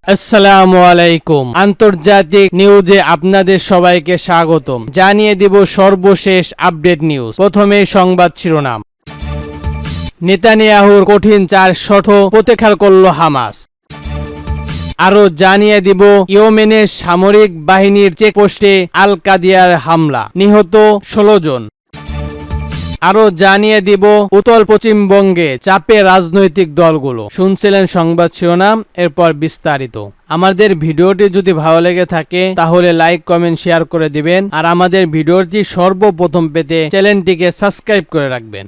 আসসালামু আলাইকুম। আন্তর্জাতিক নিউজে আপনাদের সবাইকে স্বাগতম। জানিয়ে দিব সর্বশেষ আপডেট নিউজ। প্রথমে সংবাদ শিরোনাম। নেতানিয়াহুর কঠিন 4 শর্ত প্রত্যাখ্যান করল হামাস। আরো জানিয়ে দিব ইয়েমেনের সামরিক বাহিনীর চেকপোস্টে আল কাদিয়ার হামলা, নিহত 16 জন। আরো জানিয়ে দিব উত্তর পশ্চিমবঙ্গে চাপে রাজনৈতিক দলগুলো। শুনছিলেন সংবাদ শিরোনাম, এরপর বিস্তারিত। আমাদের ভিডিওটি যদি ভালো লেগে থাকে তাহলে লাইক, কমেন্ট, শেয়ার করে দিবেন। আর আমাদের ভিডিওটি সর্বপ্রথম পেতে চ্যানেলটিকে সাবস্ক্রাইব করে রাখবেন।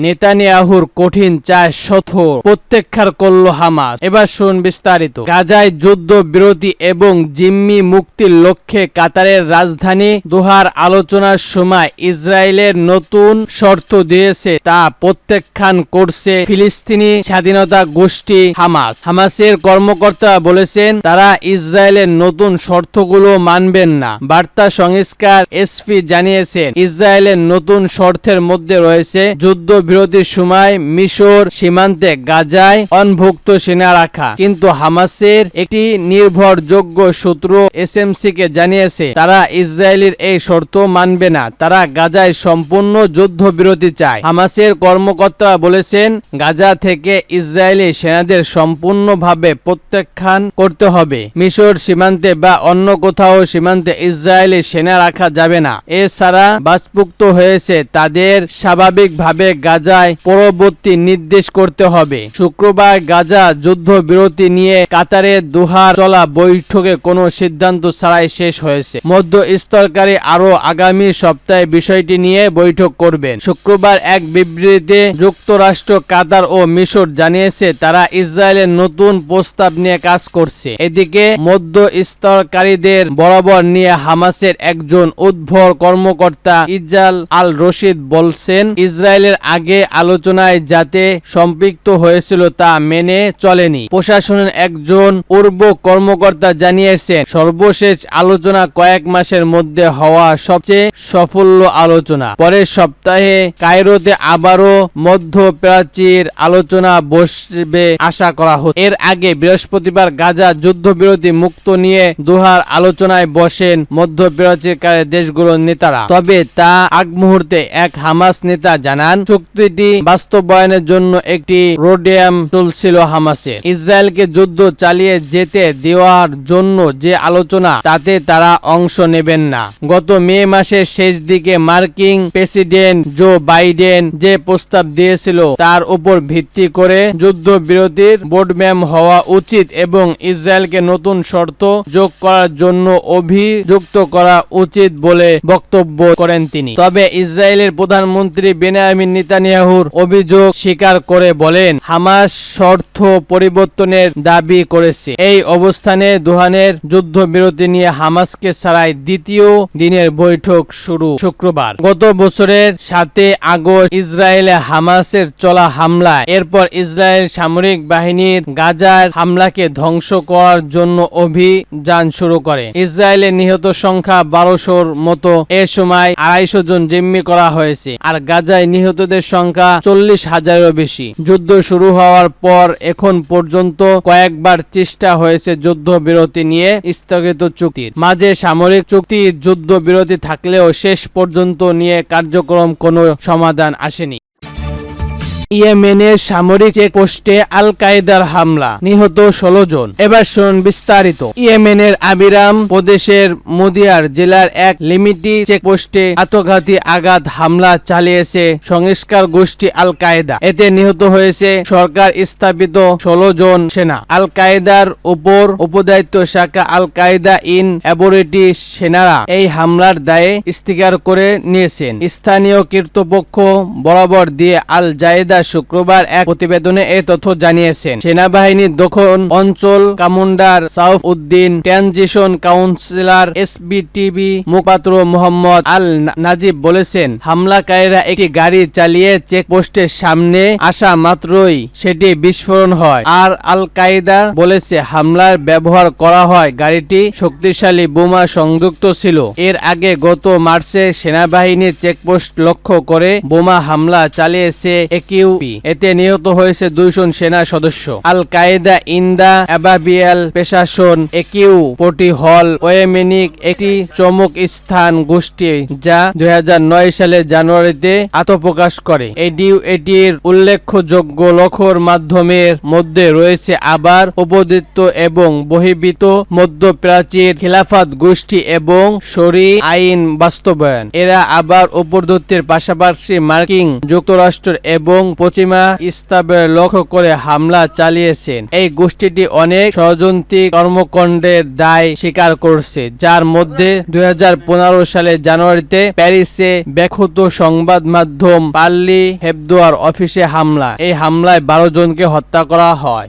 নেতানিয়াহুর কঠিন 4 শর্ত প্রত্যাখ্যান করল হামাস। এবার শুন বিস্তারিত। গাজায় যুদ্ধ বিরতি এবং জিম্মি মুক্তির লক্ষ্যে কাতারের রাজধানী দোহার আলোচনার সময় ইসরায়েলের নতুন শর্ত দিয়েছে, তা প্রত্যাখ্যান করছে ফিলিস্তিনি স্বাধীনতা গোষ্ঠী হামাস। হামাসের কর্মকর্তা বলেছেন তারা ইসরায়েলের নতুন শর্তগুলো মানবেন না। বার্তা সংস্কার এসপি জানিয়েছেন ইসরায়েলের নতুন শর্তের মধ্যে রয়েছে যুদ্ধ বিরতির সময় মিশর সীমান্তে গাজায় অনভুক্ত সেনা রাখা। কিন্তু হামাসের একটি নির্ভরযোগ্য সূত্র এসএমসি কে জানিয়েছে তারা ইসরায়েলের এই শর্ত মানবে না। তারা গাজায় সম্পূর্ণ যুদ্ধবিরতি চায়। হামাসের কর্মকর্তা বলেছেন গাজা থেকে ইসরায়েলি সেনাদের সম্পূর্ণভাবে প্রত্যাখ্যান করতে হবে। মিশর সীমান্তে বা অন্য কোথাও সীমান্তে ইসরায়েলি সেনা রাখা যাবে না। এছাড়া বাস্তুক্ত হয়েছে তাদের স্বাভাবিকভাবে গাজায় পরবর্তী নির্দেশ করতে হবে। শুক্রবার গাজা যুদ্ধবিরতি নিয়ে কাতারের দোহার চলা বৈঠকে কোনো সিদ্ধান্ত ছাড়াই শেষ হয়েছে। মধ্যস্থতাকারী আরও আগামী সপ্তাহে বিষয়টি নিয়ে বৈঠক করবেন। শুক্রবার এক বিবৃতিতে যুক্তরাষ্ট্র, কাতার ও মিশর জানিয়েছে তারা ইসরায়েলের নতুন প্রস্তাব নিয়ে কাজ করছে। এদিকে মধ্যস্থতাকারীদের বরাবর নিয়ে হামাসের একজন উদ্ভর কর্মকর্তা ইজাল আল রশিদ বলছেন ইসরায়েলের আগে আলোচনায় যাতে সম্পৃক্ত হয়েছিল তা মেনে চলেনি। প্রশাসনের একজন পূর্ব কর্মকর্তা জানিয়েছেন সর্বশেষ আলোচনা কয়েক মাসের মধ্যে হওয়া সবচেয়ে সফল আলোচনা। পরের সপ্তাহে কায়রোতে আবারও মধ্যপ্রাচ্যের আলোচনা বসবে আশা করা হচ্ছে। এর আগে বৃহস্পতিবার গাজা যুদ্ধবিরতি মুক্ত নিয়ে দোহার আলোচনায় বসেন মধ্যপ্রাচ্যের দেশগুলোর নেতারা। তবে তা আগ মুহূর্তে এক হামাস নেতা জানান চুক্তিটি বাস্তবায়নের জন্য একটি রোডম্যাপ চলছিল হামাসের। ইসরায়েলকে যুদ্ধ চালিয়ে যেতে দেওয়ার জন্য যে আলোচনা তাতে তারা অংশ নেবেন না। গত মে মাসের শেষ দিকে মার্কিন প্রেসিডেন্ট জো বাইডেন যে প্রস্তাব দিয়েছিল তার উপর ভিত্তি করে যুদ্ধবিরতির রোডম্যাপ হওয়া উচিত এবং ইসরায়েলকে নতুন শর্ত যোগ করার জন্য অভিযুক্ত করা উচিত বলে বক্তব্য করেন তিনি। তবে ইসরায়েলের প্রধানমন্ত্রী বেনিয়ামিন নেতানিয়াহুর অভিযোগ স্বীকার করে বলেন হামাস শর্ত পরিবর্তনের দাবি করেছে। এই অবস্থানে দোহানের যুদ্ধবিরতি নিয়ে হামাসকে ছাড়াই দ্বিতীয় দিনের বৈঠক শুরু শুক্রবার। গত বছরের 7 আগস্ট ইসরায়েলে হামাসের চলা হামলায় এরপর ইসরায়েল সামরিক বাহিনীর গাজার হামলাকে ধ্বংস করার জন্য অভিযান শুরু করে। ইসরায়েলের নিহত সংখ্যা 1200-র মতো। এ সময় 250 জন জিম্মি করা হয়েছে আর গাজায় নিহতদের সংখ্যা 40,000-এরও বেশি। যুদ্ধ শুরু হওয়ার পর এখন পর্যন্ত কয়েকবার চেষ্টা হয়েছে যুদ্ধবিরতি নিয়ে স্থগিত চুক্তির। মাঝে সামরিক চুক্তি যুদ্ধবিরতি থাকলেও শেষ পর্যন্ত নিয়ে কার্যক্রম কোনো সমাধান আসেনি। ইয়েমেনের সামরিক চেকপোস্টে আল কায়েদার হামলা, নিহত 16 জন। এবার শুনুন বিস্তারিত। ইয়েমেনের আবিরাম প্রদেশের মুদিয়ার জেলার এক লিমিটি চেকপোস্টে আত্মঘাতী আঘাত হামলা চালিয়েছে সংস্কার গোষ্ঠী আল কায়েদা। এতে নিহত হয়েছে সরকার স্থাপিত 16 জন সেনা। আল কায়েদার উপর উপদায়িত্ব শাখা আল কায়েদা ইন অ্যাবরিটি সেনারা এই হামলার দায়ে স্বীকার করে নিয়েছেন। স্থানীয় কর্তৃপক্ষ বরাবর দিয়ে আল জায়েদা শুক্রবার এক প্রতিবেদনে এই তথ্য জানিয়েছেন। সেনাবাহিনীর দক্ষিণ অঞ্চল কমান্ডার সাউফ উদ্দিন ট্রানজিশন কাউন্সিলর এসবিটিবি মুখপাত্র মোহাম্মদ আল নাজিব বলেছেন হামলাকারীরা একটি গাড়ি চালিয়ে চেকপোস্টের সামনে আসা মাত্রই সেটি বিস্ফোরণ হয়। আর আল কায়েদা বলেছে হামলার ব্যবহার করা হয় গাড়িটি শক্তিশালী বোমা সংযুক্ত ছিল। এর আগে গত মার্চে সেনাবাহিনীর চেকপোস্ট লক্ষ্য করে বোমা হামলা চালিয়েছে একিউ ইউপি। এতে নিহত হয়েছে 2 জন সেনা সদস্য। আল কায়েদা ইন্দা আবাবিয়াল প্রশাসন একিউ পটি হল ওয়েমেনিক একটি চমক স্থান গোষ্ঠী যা 2009 সালের জানুয়ারিতে আত্মপ্রকাশ করে। এটির উল্লেখযোগ্য লক্ষ্যর মাধ্যমের মধ্যে রয়েছে আবার উপদিত এবং বহির্ভূত মধ্যপ্রাচ্যের খিলাফত গোষ্ঠী এবং শরী আইন বাস্তবায়ন। এরা আবার উপদ্রুতের পাশাপাশি মার্কিন যুক্তরাষ্ট্র এবং পশ্চিমা ইসলামের লক্ষ্য করে হামলা চালিয়েছেন। এই গোষ্ঠীটি অনেক ষড়যন্ত্রী কর্মকাণ্ডের দায় স্বীকার করছে, যার মধ্যে 2015 সালের জানুয়ারিতে প্যারিসে ব্যাখ্যাত সংবাদ মাধ্যম পার্লি হেবদোর অফিসে হামলা। এই হামলায় 12 জনকে হত্যা করা হয়।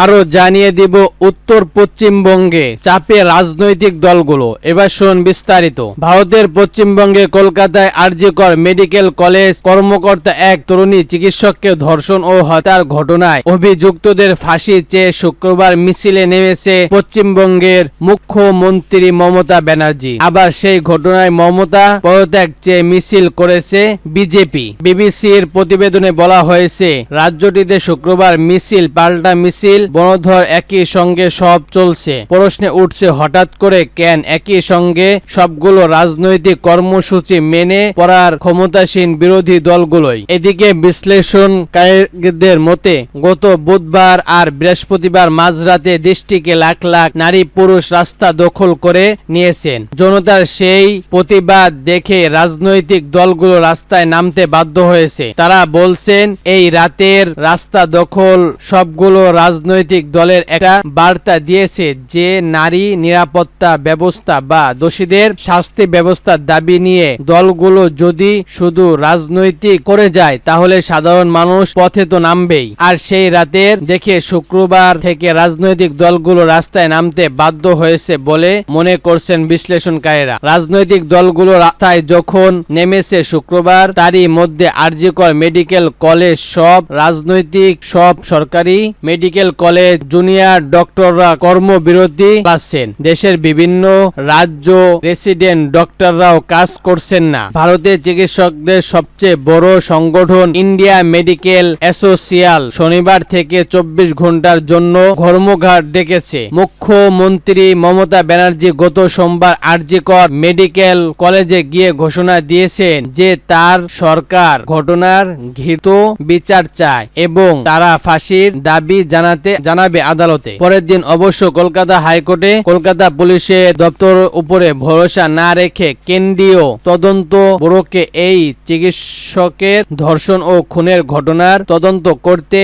আরো জানিয়ে দিব উত্তর পশ্চিমবঙ্গে চাপে রাজনৈতিক দলগুলো। এবার শুনুন বিস্তারিত। ভারতের পশ্চিমবঙ্গে কলকাতায় আরজিকর মেডিকেল কলেজ কর্মকর্তা এক তরুণী চিকিৎসককে ধর্ষণ ও হত্যার ঘটনায় অভিযুক্তদের ফাঁসি চেয়ে শুক্রবার মিছিলে নেমেছে পশ্চিমবঙ্গের মুখ্যমন্ত্রী মমতা ব্যানার্জি। আবার সেই ঘটনায় মমতা পদত্যাগ চেয়ে মিছিল করেছে বিজেপি। বিবিসির প্রতিবেদনে বলা হয়েছে, রাজ্যটিতে শুক্রবার মিছিল পাল্টা মিছিল বনধর একই সঙ্গে সব চলছে। প্রশ্নে উঠছে হঠাৎ করে কেন একই সঙ্গে সবগুলো রাজনৈতিক কর্মসূচি মেনে পড়ার ক্ষমতাসীন বিরোধী দলগুলোই। এদিকে বিশ্লেষণকারীদের মতে গত বুধবার আর বৃহস্পতিবার মাঝরাতে দেশটিকে লাখ লাখ নারী পুরুষ রাস্তা দখল করে নিয়েছেন। জনতার সেই প্রতিবাদ দেখে রাজনৈতিক দলগুলো রাস্তায় নামতে বাধ্য হয়েছে। তারা বলছেন এই রাতের রাস্তা দখল সবগুলো রাজনৈতিক দলের একটা বার্তা দিয়েছে যে নারী নিরাপত্তা ব্যবস্থা বা দোষীদের শাস্তি ব্যবস্থার দাবি নিয়ে দলগুলো যদি শুধু রাজনৈতিক করে যায় তাহলে সাধারণ মানুষ পথে তো নামবেই। আর সেই রাতের দেখে শুক্রবার থেকে রাজনৈতিক দলগুলো রাস্তায় নামতে বাধ্য হয়েছে বলে মনে করছেন বিশ্লেষণকারীরা। রাজনৈতিক দলগুলো রাস্তায় যখন নেমেছে শুক্রবার, তারই মধ্যে আরজিকর মেডিকেল কলেজ সব রাজনৈতিক সব সরকারি মেডিকেল কলেজ জুনিয়র ডক্টররা কর্মবিরতি পাচ্ছেন। দেশের বিভিন্ন রাজ্য রেসিডেন্ট ডক্টররাও কাজ করছেন না। ভারতের চিকিৎসকদের সবচেয়ে বড় সংগঠন ইন্ডিয়া মেডিকেল অ্যাসোসিয়েশন শনিবার থেকে 24 ঘন্টার জন্য ধর্মঘট ডেকেছে। মুখ্যমন্ত্রী মমতা ব্যানার্জি গত সোমবার আরজিকর মেডিকেল কলেজে গিয়ে ঘোষণা দিয়েছেন যে তার সরকার ঘটনার ঘৃত বিচার চায় এবং তারা ফাঁসির দাবি জানাবে আদালতে। পরের দিন অবশ্য কলকাতা হাইকোর্টে কলকাতা পুলিশের দপ্তর উপরে ভরসা না রেখে কেন্দ্রীয় তদন্ত ব্যুরোকে এই চিকিৎসকের ধর্ষণ ও খুনের ঘটনার তদন্ত করতে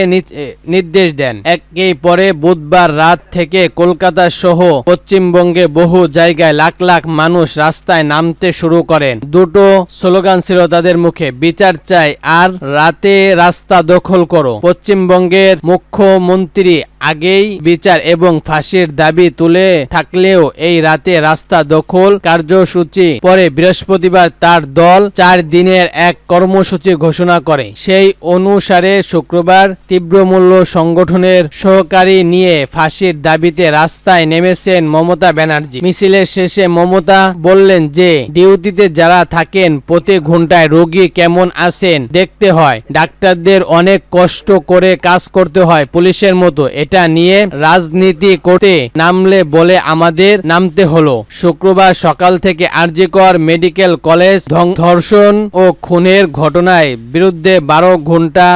নির্দেশ দেন। একই পরে বুধবার রাত থেকে কলকাতা সহ পশ্চিমবঙ্গে বহু জায়গায় লাখ লাখ মানুষ রাস্তায় নামতে শুরু করেন। দুটো স্লোগান ছিল তাদের মুখে, বিচার চাই আর রাতে রাস্তা দখল করো। পশ্চিমবঙ্গের মুখ্যমন্ত্রী আগেই বিচার এবং ফাঁসির দাবি তুলে থাকলেও এই রাতে রাস্তা দখল কার্যসূচি পরে বৃহস্পতিবার তার দল 4 দিনের এক কর্মসূচি ঘোষণা করে। সেই অনুসারে শুক্রবার তীব্রমূল্য সংগঠনের সহকারী নিয়ে ফাঁসির দাবিতে রাস্তায় নেমেছেন মমতা ব্যানার্জি। মিছিলের শেষে মমতা বললেন যে ডিউটিতে যারা থাকেন প্রতি ঘন্টায় রোগী কেমন আছেন দেখতে হয়, ডাক্তারদের অনেক কষ্ট করে কাজ করতে হয় পুলিশের মতো, এটা নিয়ে রাজনীতি করতে নামলে বলে আমাদের নামতে হলো। শুক্রবার সকাল থেকে আরজিকর মেডিকেল কলেজ ধর্ষণ ও খুনের ঘটনায় বিরুদ্ধে 12 ঘন্টা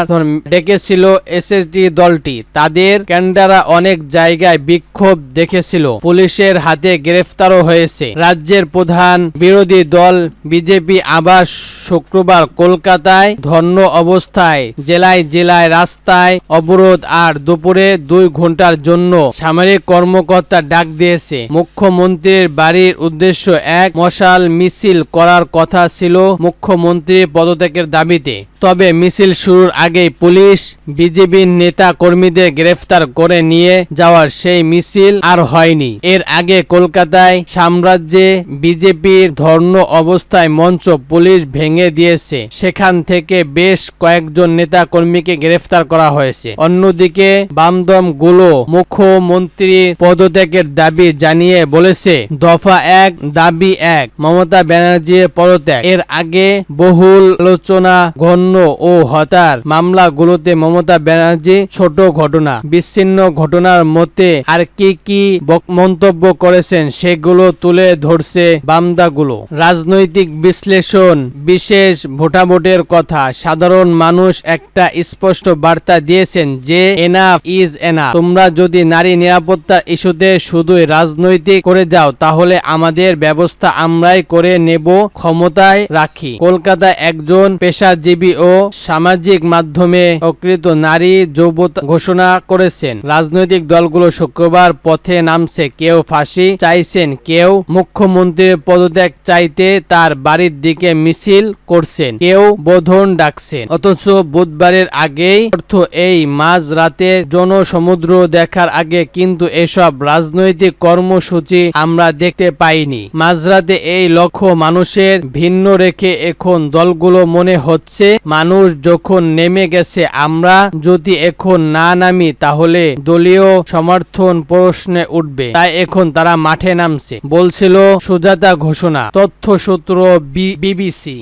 ডেকেছিল এসএসডি দলটি। তাদের ক্যান্ডারা অনেক জায়গায় বিক্ষোভ দেখেছিল, পুলিশের হাতে গ্রেফতারও হয়েছে। রাজ্যের প্রধান বিরোধী দল বিজেপি আবার শুক্রবার কলকাতায় ধর্ম অবস্থায় জেলায় জেলায় রাস্তায় অবরোধ আর দুপুরে 2 ঘন্টার জন্য সামরিক কর্মকর্তা ডাক দিয়েছে। মুখ্যমন্ত্রীর বাড়ির উদ্দেশ্য এক মশাল মিছিল করার কথা ছিল মুখ্যমন্ত্রীর পদত্যাগের দাবিতে। তবে মিছিল শুরুর আগেই পুলিশ বিজেপির নেতা কর্মীদের গ্রেফতার করে নিয়ে যাওয়ার সেই মিছিল আর হয়নি। এর আগে কলকাতায় সাম্রাজ্যে বিজেপির ধর্ম অবস্থায় মঞ্চ পুলিশ ভেঙে দিয়েছে, সেখান থেকে বেশ কয়েকজন নেতা কর্মীকে গ্রেফতার করা হয়েছে। অন্যদিকে বামদম গুলো মুখ্যমন্ত্রীর পদত্যাগের দাবি জানিয়ে বলেছে দফা 1 দাবি 1 মমতা ব্যানার্জির পদত্যাগ। এর আগে বহুল আলোচনা ঘন খুন ও হত্যার মামলাগুলোতে মমতা ব্যানার্জি ছোট ঘটনা, বিচ্ছিন্ন ঘটনার মধ্যে আর কি কি মন্তব্য করেছেন সেগুলো তুলে ধরছে বামদাগুলো। রাজনৈতিক বিশ্লেষণ, বিশেষ ভোটাভোটের কথা, সাধারণ মানুষ একটা স্পষ্ট বার্তা দিয়েছেন যে এনাফ ইজ এনাফ। তোমরা যদি নারী নিরাপত্তার ইস্যুতে শুধুই রাজনৈতিক করে যাও তাহলে আমাদের ব্যবস্থা আমরাই করে নেব, ক্ষমতায় রাখি। কলকাতায় একজন পেশাজীবী ও সামাজিক মাধ্যমে অকৃত নারী যৌবতা ঘোষণা করেছেন। রাজনৈতিক দলগুলো শুক্রবার পথে নামছে, কেউ ফাঁসি চাইছেন, কেউ মুখ্যমন্ত্রীর পদত্যাগ চাইতে তার বাড়ির দিকে মিছিল করছেন, কেউ বোধন ডাকছেন। অথচ বুধবারের আগেই এই মাঝ রাতের জনসমুদ্র দেখার আগে কিন্তু এসব রাজনৈতিক কর্মসূচি আমরা দেখতে পাইনি। মাঝরাতে এই লক্ষ মানুষের ভিন্ন রেখে এখন দলগুলো মনে হচ্ছে মানুষ যখন নেমে গেছে, আমরা যদি এখন না নামি তাহলে দলীয় সমর্থন প্রশ্নে উঠবে, তাই এখন তারা মাঠে নামছে, বলছিল সুজাতা ঘোষণা। তথ্যসূত্র বিবিসি।